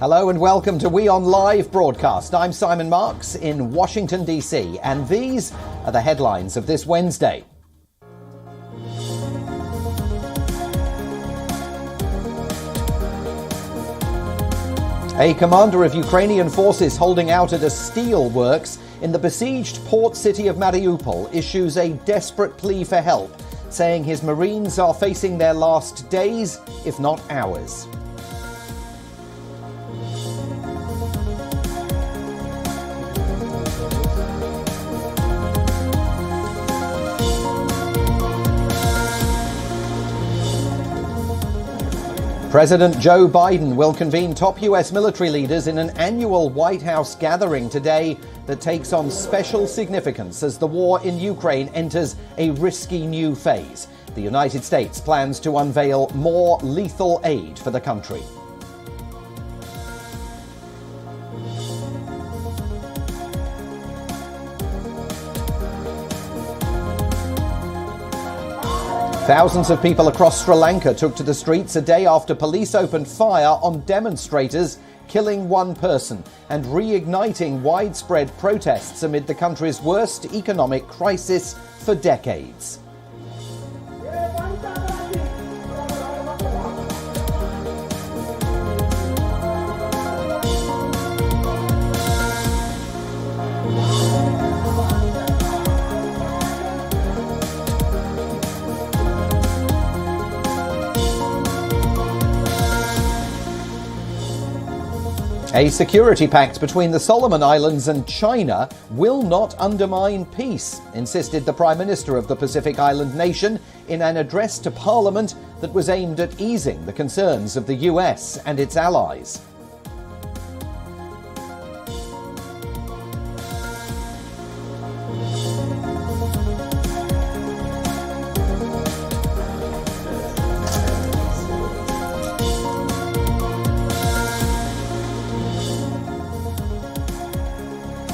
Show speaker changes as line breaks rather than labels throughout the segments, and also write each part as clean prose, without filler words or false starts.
Hello and welcome to WION Live Broadcast. I'm Simon Marks in Washington, D.C., and these are the headlines of this Wednesday. A commander of Ukrainian forces holding out at a steel works in the besieged port city of Mariupol issues a desperate plea for help, saying his Marines are facing their last days, if not hours. President Joe Biden will convene top U.S. military leaders in an annual White House gathering today that takes on special significance as the war in Ukraine enters a risky new phase. The United States plans to unveil more lethal aid for the country. Thousands of people across Sri Lanka took to the streets a day after police opened fire on demonstrators, killing one person and reigniting widespread protests amid the country's worst economic crisis for decades. A security pact between the Solomon Islands and China will not undermine peace, insisted the Prime Minister of the Pacific Island nation in an address to Parliament that was aimed at easing the concerns of the US and its allies.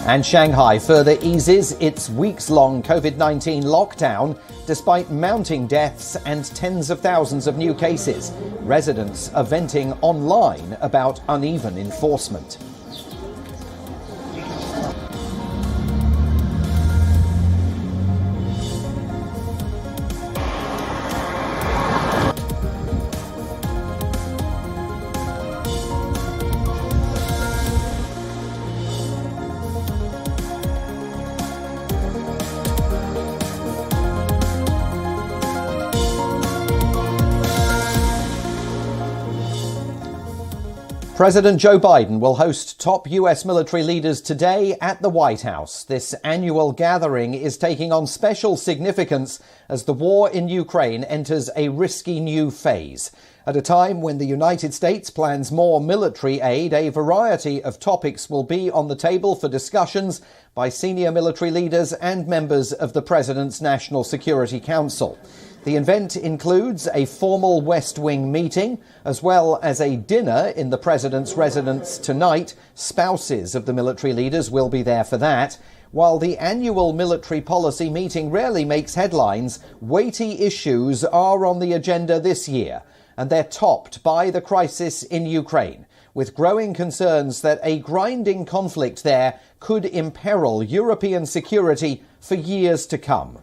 And Shanghai further eases its weeks-long COVID-19 lockdown despite mounting deaths and tens of thousands of new cases. Residents are venting online about uneven enforcement. President Joe Biden will host top U.S. military leaders today at the White House. This annual gathering is taking on special significance as the war in Ukraine enters a risky new phase. At a time when the United States plans more military aid, a variety of topics will be on the table for discussions by senior military leaders and members of the President's National Security Council. The event includes a formal West Wing meeting, as well as a dinner in the President's residence tonight. Spouses of the military leaders will be there for that. While the annual military policy meeting rarely makes headlines, weighty issues are on the agenda this year, and they're topped by the crisis in Ukraine, with growing concerns that a grinding conflict there could imperil European security for years to come.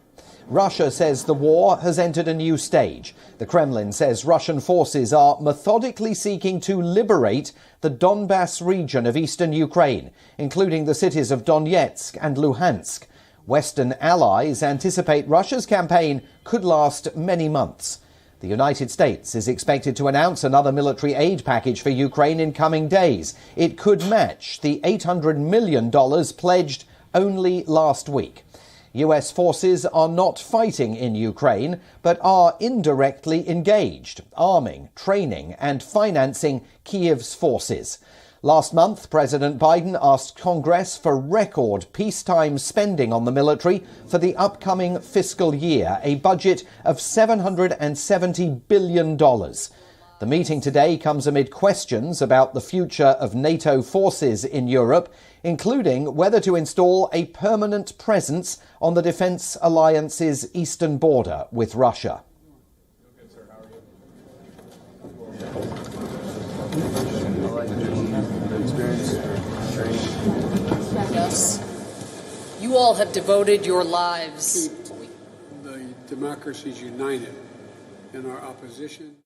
Russia says the war has entered a new stage. The Kremlin says Russian forces are methodically seeking to liberate the Donbas region of eastern Ukraine, including the cities of Donetsk and Luhansk. Western allies anticipate Russia's campaign could last many months. The United States is expected to announce another military aid package for Ukraine in coming days. It could match the $800 million pledged only last week. US forces are not fighting in Ukraine, but are indirectly engaged, arming, training, and financing Kyiv's forces. Last month, President Biden asked Congress for record peacetime spending on the military for the upcoming fiscal year, a budget of $770 billion. The meeting today comes amid questions about the future of NATO forces in Europe, including whether to install a permanent presence on the defense alliance's eastern border with Russia.
experience or training.
Yes. You all have devoted your lives.
Keep the democracies united in our opposition.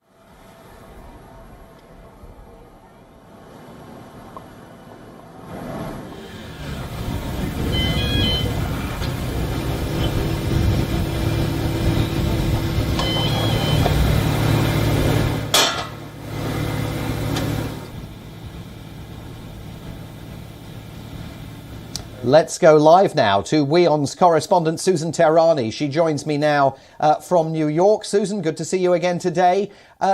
Let's go live now to WION's correspondent Susan Tehrani. She joins me now from New York. Susan, good to see you again today.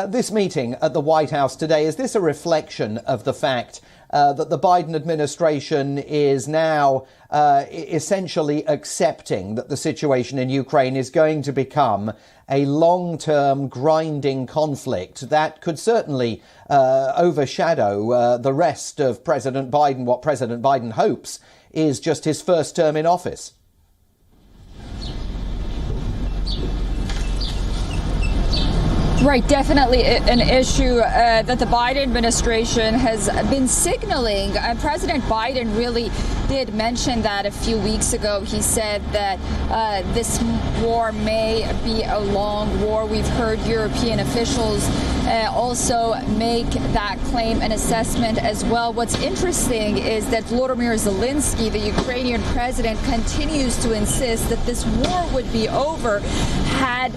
This meeting at the White House today, is this a reflection of the fact that the Biden administration is now essentially accepting that the situation in Ukraine is going to become a long-term grinding conflict that could certainly overshadow the rest of President Biden, what President Biden hopes is just his first term in office?
Right, definitely an issue that the Biden administration has been signaling. President Biden really did mention that a few weeks ago. He said that this war may be a long war. We've heard European officials also make that claim and assessment as well. What's interesting is that Volodymyr Zelensky, the Ukrainian president, continues to insist that this war would be over had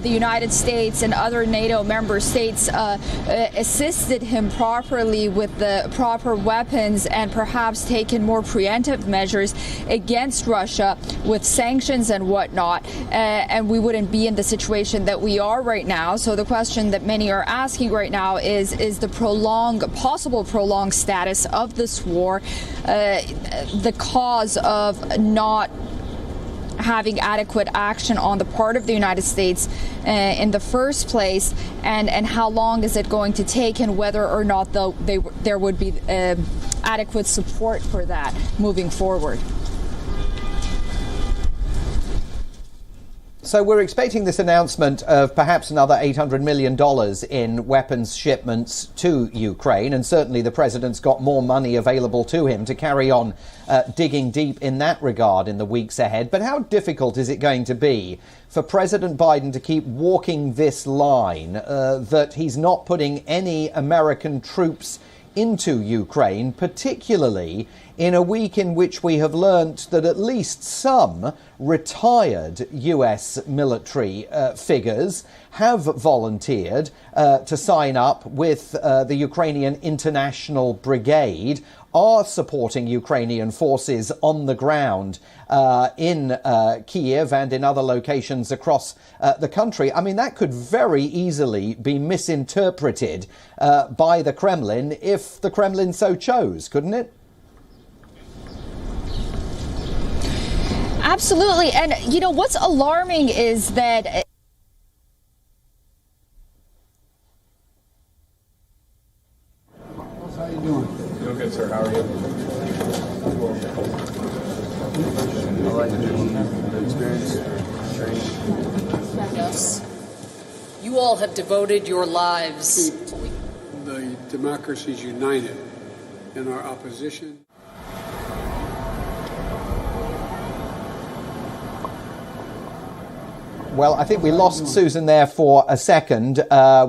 the United States and other NATO member states assisted him properly with the proper weapons and perhaps taken more preemptive measures against Russia with sanctions and whatnot, and we wouldn't be in the situation that we are right now. So the question that many are asking right now is the possible prolonged status of this war the cause of not having adequate action on the part of the United States in the first place, and how long is it going to take, and whether or not there would be adequate support for that moving forward.
So we're expecting this announcement of perhaps another $800 million in weapons shipments to Ukraine, and certainly the president's got more money available to him to carry on digging deep in that regard in the weeks ahead. But how difficult is it going to be for President Biden to keep walking this line that he's not putting any American troops into Ukraine, particularly in a week in which we have learnt that at least some retired US military figures have volunteered to sign up with the Ukrainian International Brigade, are supporting Ukrainian forces on the ground in Kiev and in other locations across the country. I mean, that could very easily be misinterpreted by the Kremlin if the Kremlin so chose, couldn't it?
Absolutely. And, you know, what's alarming is that
How you doing?
Doing good, sir. How are you? I like the experience or training.
Yes. You all have devoted your lives.
Keep the democracies united in our opposition.
Well, I think we lost Susan there for a second.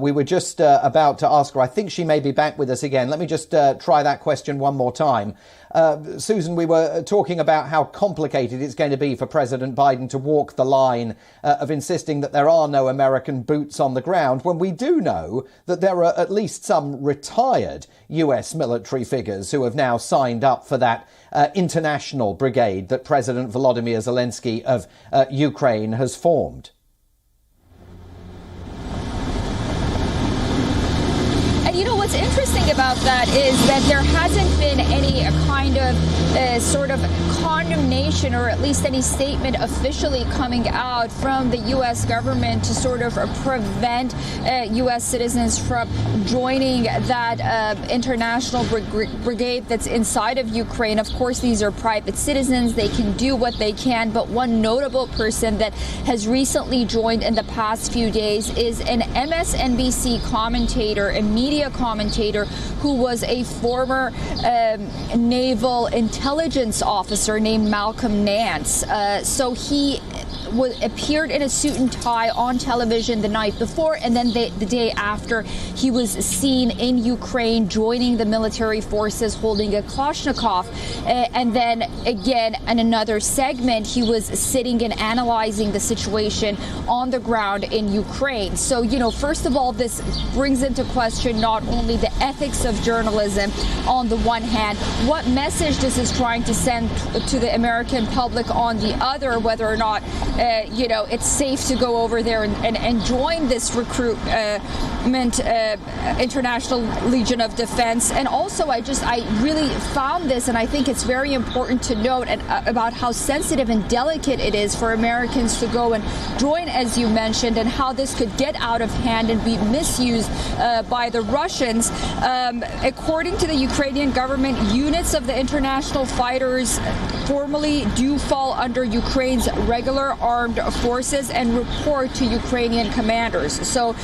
We were just about to ask her. I think she may be back with us again. Let me just try that question one more time. Susan, we were talking about how complicated it's going to be for President Biden to walk the line of insisting that there are no American boots on the ground, when we do know that there are at least some retired US military figures who have now signed up for that international brigade that President Volodymyr Zelensky of Ukraine has formed.
And you know what's interesting about that is that there hasn't been any kind of sort of condemnation, or at least any statement officially coming out from the U.S. government to sort of prevent U.S. citizens from joining that international brigade that's inside of Ukraine. Of course, these are private citizens. They can do what they can. But one notable person that has recently joined in the past few days is an MSNBC commentator, a media commentator commentator who was a former naval intelligence officer named Malcolm Nance. So he appeared in a suit and tie on television the night before, and then the day after, he was seen in Ukraine joining the military forces holding a Kalashnikov. And then again, in another segment, he was sitting and analyzing the situation on the ground in Ukraine. So, first of all, this brings into question not only the ethics of journalism on the one hand, what message this is trying to send to the American public on the other, whether or not it's safe to go over there and join this recruitment International Legion of Defense. And also, I really found this, and I think it's very important to note about how sensitive and delicate it is for Americans to go and join, as you mentioned, and how this could get out of hand and be misused by the Russians. According to the Ukrainian government, units of the international fighters formally do fall under Ukraine's regular armed forces and report to Ukrainian commanders. So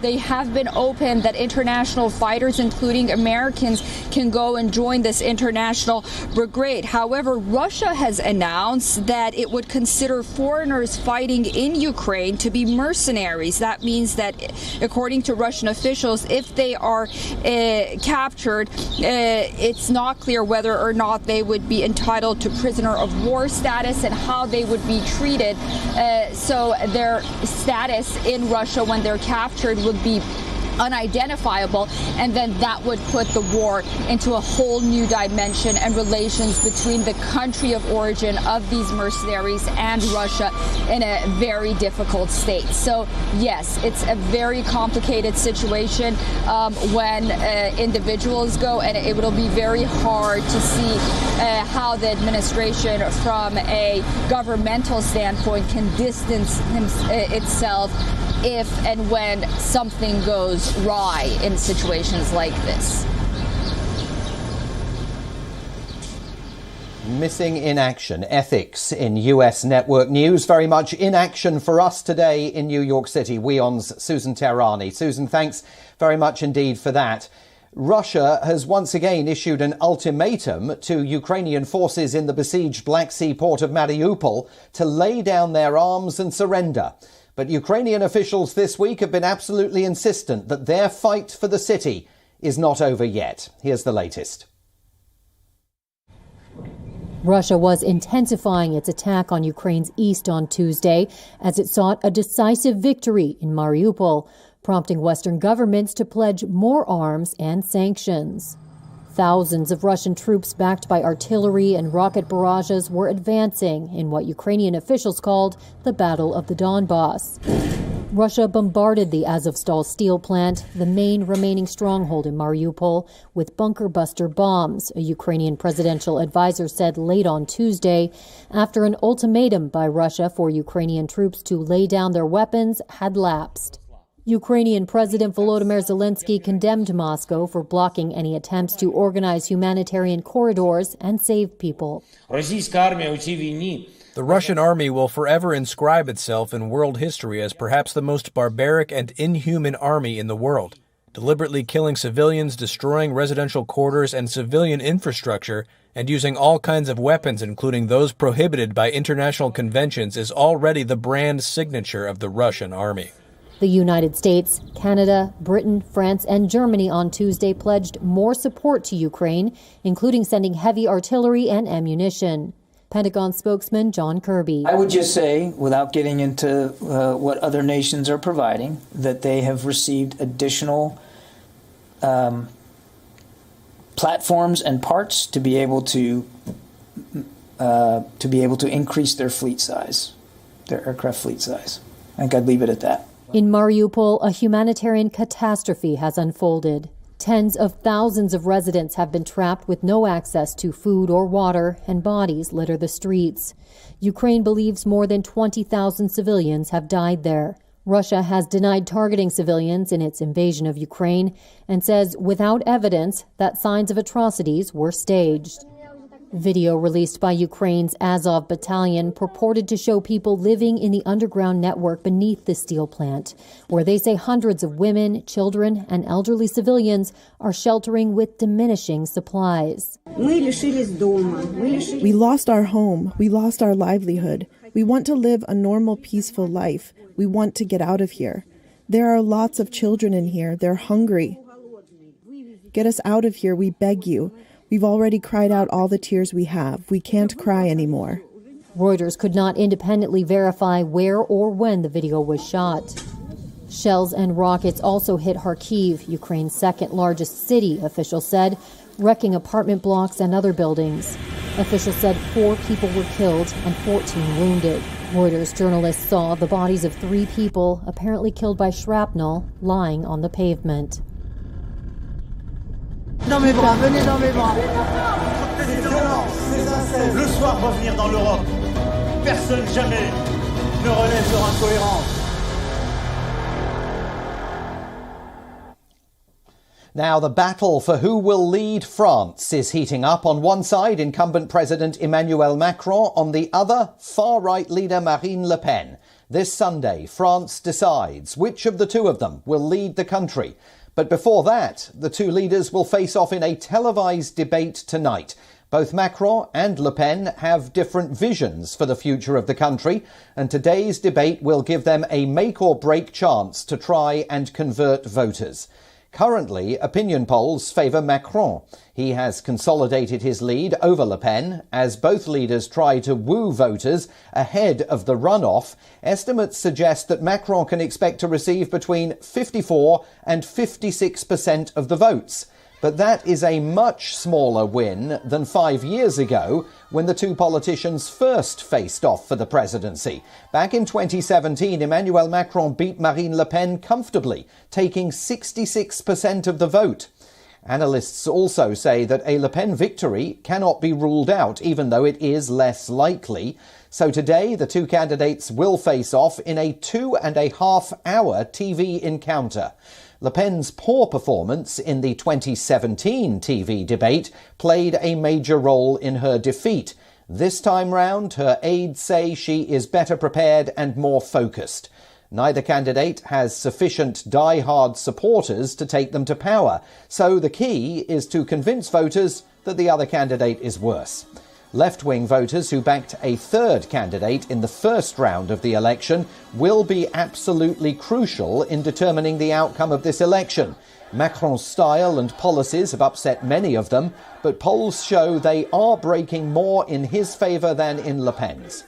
they have been open that international fighters, including Americans, can go and join this international brigade. However, Russia has announced that it would consider foreigners fighting in Ukraine to be mercenaries. That means that, according to Russian officials, if they are captured, it's not clear whether or not they would be entitled to prisoner of war status and how they would be treated. So their status in Russia when they're captured would be unidentifiable, and then that would put the war into a whole new dimension, and relations between the country of origin of these mercenaries and Russia in a very difficult state. So yes, it's a very complicated situation when individuals go, and it will be very hard to see how the administration from a governmental standpoint can distance itself if and when something goes awry in situations like this.
Missing in action, ethics in US network news. Very much in action for us today in New York City. WION's Susan Tehrani. Susan, thanks very much indeed for that. Russia has once again issued an ultimatum to Ukrainian forces in the besieged Black Sea port of Mariupol to lay down their arms and surrender. But Ukrainian officials this week have been absolutely insistent that their fight for the city is not over yet. Here's the latest.
Russia was intensifying its attack on Ukraine's east on Tuesday as it sought a decisive victory in Mariupol, prompting Western governments to pledge more arms and sanctions. Thousands of Russian troops backed by artillery and rocket barrages were advancing in what Ukrainian officials called the Battle of the Donbass. Russia bombarded the Azovstal steel plant, the main remaining stronghold in Mariupol, with bunker-buster bombs, a Ukrainian presidential advisor said late on Tuesday, after an ultimatum by Russia for Ukrainian troops to lay down their weapons had lapsed. Ukrainian President Volodymyr Zelensky condemned Moscow for blocking any attempts to organize humanitarian corridors and save people.
The Russian army will forever inscribe itself in world history as perhaps the most barbaric and inhuman army in the world, deliberately killing civilians, destroying residential quarters and civilian infrastructure, and using all kinds of weapons, including those prohibited by international conventions, is already the brand signature of the Russian army.
The United States, Canada, Britain, France, and Germany on Tuesday pledged more support to Ukraine, including sending heavy artillery and ammunition. Pentagon spokesman John Kirby.
I would just say, without getting into what other nations are providing, that they have received additional platforms and parts to be able to increase their fleet size, their aircraft fleet size. I think I'd leave it at that.
In Mariupol, a humanitarian catastrophe has unfolded. Tens of thousands of residents have been trapped with no access to food or water, and bodies litter the streets. Ukraine believes more than 20,000 civilians have died there. Russia has denied targeting civilians in its invasion of Ukraine and says without evidence that signs of atrocities were staged. Video released by Ukraine's Azov battalion purported to show people living in the underground network beneath the steel plant, where they say hundreds of women, children, and elderly civilians are sheltering with diminishing supplies.
We lost our home. We lost our livelihood. We want to live a normal, peaceful life. We want to get out of here. There are lots of children in here. They're hungry. Get us out of here, we beg you. We've already cried out all the tears we have. We can't cry anymore.
Reuters could not independently verify where or when the video was shot. Shells and rockets also hit Kharkiv, Ukraine's second largest city, officials said, wrecking apartment blocks and other buildings. Officials said 4 people were killed and 14 wounded. Reuters journalists saw the bodies of 3 people, apparently killed by shrapnel, lying on the pavement.
Dans mes bras, venez dans mes bras. C'est violent, c'est inceste. Le soir revenir dans l'Europe. Personne jamais ne relève leur incohérence.
Now, the battle for who will lead France is heating up. On one side, incumbent President Emmanuel Macron. On the other, far-right leader Marine Le Pen. This Sunday, France decides which of the two of them will lead the country. But before that, the two leaders will face off in a televised debate tonight. Both Macron and Le Pen have different visions for the future of the country, and today's debate will give them a make-or-break chance to try and convert voters. Currently, opinion polls favour Macron. He has consolidated his lead over Le Pen as both leaders try to woo voters ahead of the runoff. Estimates suggest that Macron can expect to receive between 54 and 56% of the votes. But that is a much smaller win than 5 years ago when the two politicians first faced off for the presidency. Back in 2017, Emmanuel Macron beat Marine Le Pen comfortably, taking 66% of the vote. Analysts also say that a Le Pen victory cannot be ruled out, even though it is less likely. So today, the two candidates will face off in a 2.5-hour TV encounter. Le Pen's poor performance in the 2017 TV debate played a major role in her defeat. This time round, her aides say she is better prepared and more focused. Neither candidate has sufficient die-hard supporters to take them to power, so the key is to convince voters that the other candidate is worse. Left-wing voters who backed a third candidate in the first round of the election will be absolutely crucial in determining the outcome of this election. Macron's style and policies have upset many of them, but polls show they are breaking more in his favour than in Le Pen's.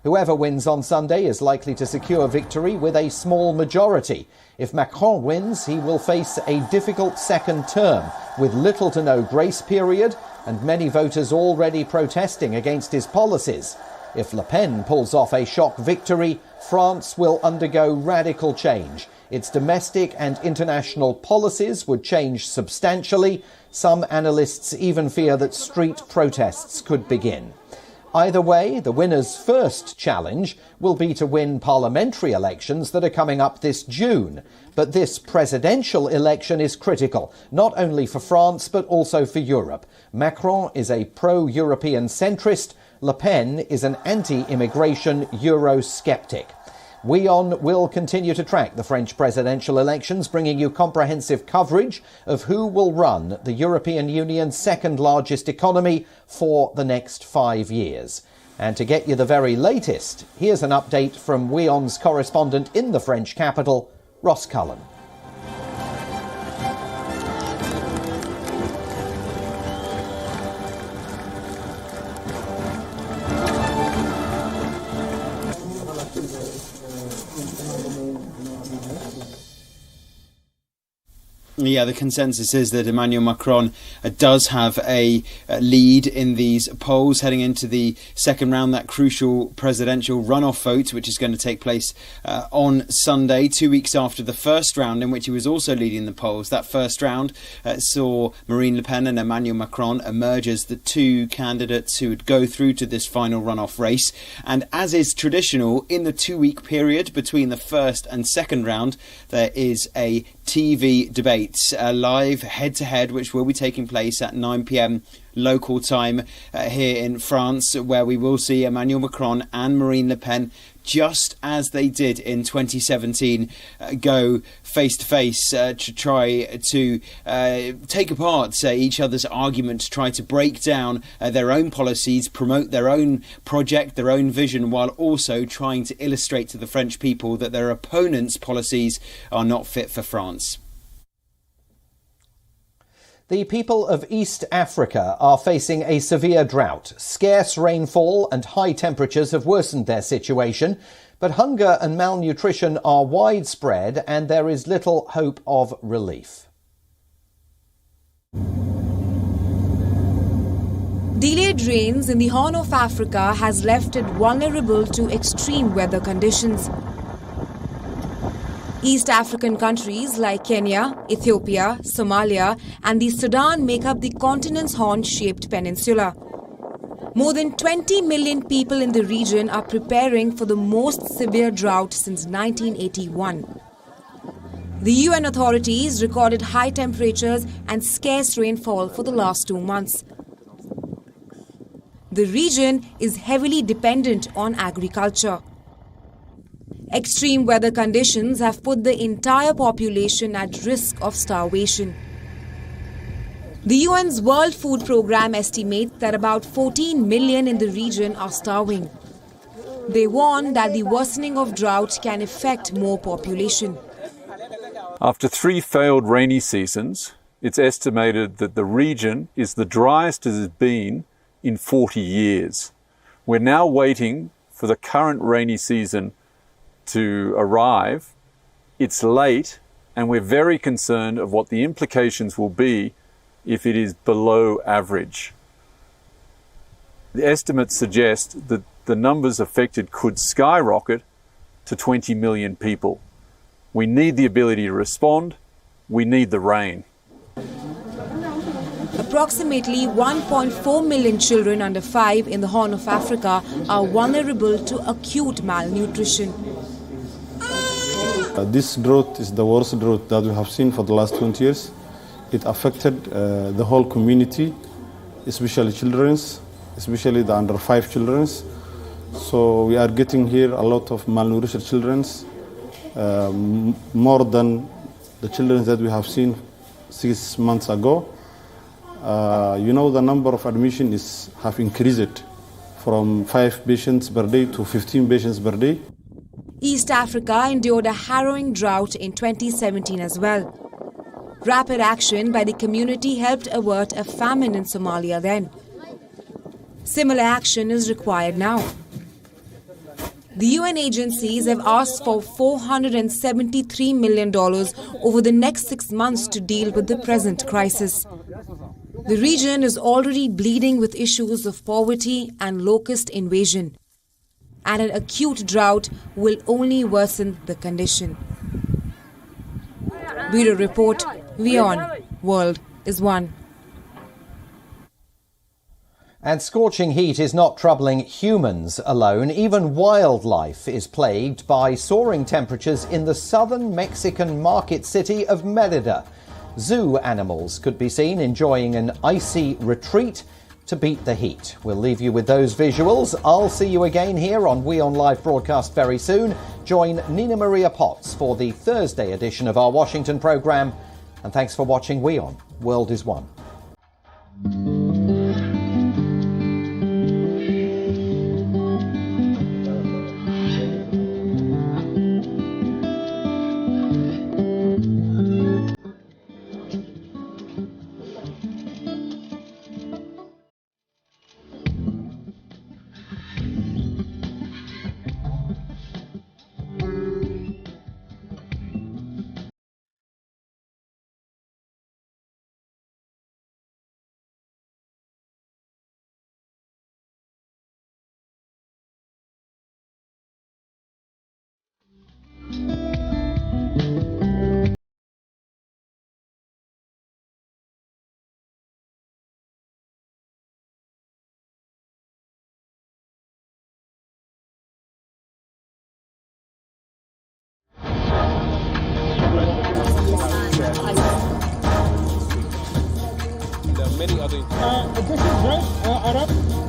Whoever wins on Sunday is likely to secure victory with a small majority. If Macron wins, he will face a difficult second term with little to no grace period and many voters already protesting against his policies. If Le Pen pulls off a shock victory, France will undergo radical change. Its domestic and international policies would change substantially. Some analysts even fear that street protests could begin. Either way, the winner's first challenge will be to win parliamentary elections that are coming up this June. But this presidential election is critical, not only for France but also for Europe. Macron is a pro-European centrist. Le Pen is an anti-immigration Eurosceptic. WION will continue to track the French presidential elections, bringing you comprehensive coverage of who will run the European Union's second largest economy for the next 5 years. And to get you the very latest, here's an update from WION's correspondent in the French capital, Ross Cullen.
Yeah, the consensus is that Emmanuel Macron does have a lead in these polls heading into the second round, that crucial presidential runoff vote, which is going to take place on Sunday, 2 weeks after the first round, in which he was also leading the polls. That first round saw Marine Le Pen and Emmanuel Macron emerge as the two candidates who would go through to this final runoff race. And as is traditional, in the 2-week period between the first and second round, there is a TV debate, live head-to-head, which will be taking place at 9 p.m. local time here in France, where we will see Emmanuel Macron and Marine Le Pen, just as they did in 2017, go face-to-face to try to take apart each other's argument, to try to break down their own policies, promote their own project, their own vision, while also trying to illustrate to the French people that their opponents' policies are not fit for France.
The people of East Africa are facing a severe drought. Scarce rainfall and high temperatures have worsened their situation, but hunger and malnutrition are widespread and there is little hope of relief.
Delayed rains in the Horn of Africa has left it vulnerable to extreme weather conditions. East African countries like Kenya, Ethiopia, Somalia and the Sudan make up the continent's horn-shaped peninsula. More than 20 million people in the region are preparing for the most severe drought since 1981. The UN authorities recorded high temperatures and scarce rainfall for the last 2 months. The region is heavily dependent on agriculture. Extreme weather conditions have put the entire population at risk of starvation. The UN's World Food Programme estimates that about 14 million in the region are starving. They warn that the worsening of drought can affect more population.
After 3 failed rainy seasons, it's estimated that the region is the driest it has been in 40 years. We're now waiting for the current rainy season to arrive. It's late and we're very concerned of what the implications will be if it is below average. The estimates suggest that the numbers affected could skyrocket to 20 million people. We need the ability to respond. We need the rain.
Approximately 1.4 million children under 5 in the Horn of Africa are vulnerable to acute malnutrition.
This drought is the worst drought that we have seen for the last 20 years. It affected the whole community, especially children, especially the under 5 children. So we are getting here a lot of malnourished children, more than the children that we have seen 6 months ago. The number of admissions have increased from 5 patients per day to 15 patients per day.
East Africa endured a harrowing drought in 2017 as well. Rapid action by the community helped avert a famine in Somalia then. Similar action is required now. The UN agencies have asked for $473 million over the next 6 months to deal with the present crisis. The region is already bleeding with issues of poverty and locust invasion, and an acute drought will only worsen the condition. Bureau Report, WION World is One.
And scorching heat is not troubling humans alone. Even wildlife is plagued by soaring temperatures in the southern Mexican market city of Mérida. Zoo animals could be seen enjoying an icy retreat to beat the heat. We'll leave you with those visuals. I'll see you again here on WION Live Broadcast very soon. Join Nina Maria Potts for the Thursday edition of our Washington programme. And thanks for watching WION. World is One.
many other.
This is right, Arab.